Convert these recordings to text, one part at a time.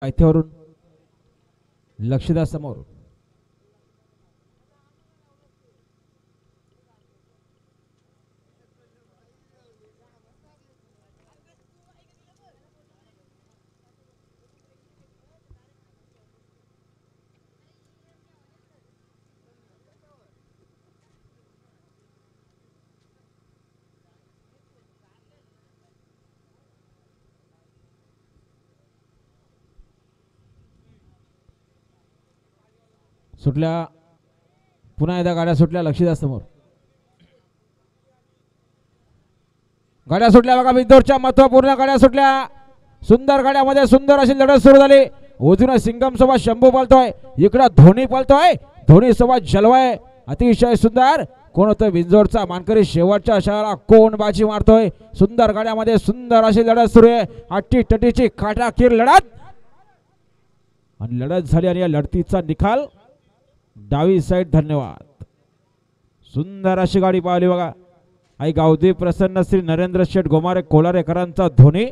पायथ्यावरून लक्षदा समोर सुटल्या पुन्हा एकदा गाड्या सुटल्या लक्षदा समोर गाड्या सुटल्या बघा बिंदोरच्या महत्त्वपूर्ण गाड्या सुटल्या सुंदर गाड्यामध्ये सुंदर अशी लढत सुरू झाली उजून सिंगम सोबत शंभू पळतोय इकडे धोनी पळतोय धोनी सोबत जलवाय अतिशय सुंदर कोण होतं बिंदोरचा मानकरी शेवटच्या अशाला कोण बाजी मारतोय सुंदर गाड्यामध्ये सुंदर अशी लढत सुरू आहे अट्टी टटीची काटाकीर लढत आणि लढत झाली आणि या लढतीचा निकाल डावी साइड धन्यवाद सुंदर अशी गाडी पाहिली बघा आई गावदेव प्रसन्न श्री नरेंद्र शेठ गोमारे कोलारेकरांचा धोनी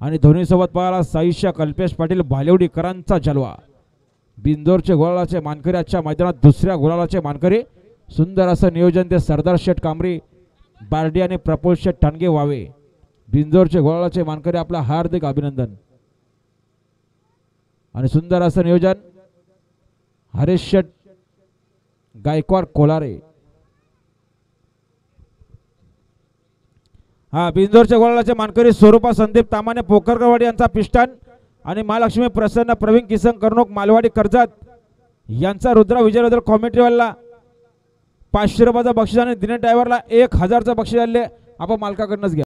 आणि धोनी सोबत पाहायला साईशा कल्पेश पाटील भालेवडीकरांचा जलवा बिंदोरचे गोलाचे मानकरी आजच्या मैदानात दुसऱ्या गोलाचे मानकरी सुंदर असं नियोजन ते सरदार शेठ कांबरी बार्डी आणि प्रफुल्ल शेठ ठाणगे व्हावे बिंदोरचे गोलाचे मानकरी आपला हार्दिक अभिनंदन आणि सुंदर असं नियोजन हरीश शेठ गायकवाड कोलारे हा बिंदोरच्या गोलाचे मानकरी स्वरूपा संदीप तामाने पोखरकरवाडी यांचा पिस्टन आणि महालक्ष्मी प्रसन्न प्रवीण किसन कर्णोक मालवाडी कर्जत यांचा रुद्रा विजयरुद्र कॉमेंट्रीवाला 500 रुपयाचं बक्षीस आणि दिनेश ड्रायव्हरला 1000चं बक्षीस आले आपण मालकाकडनंच घ्या।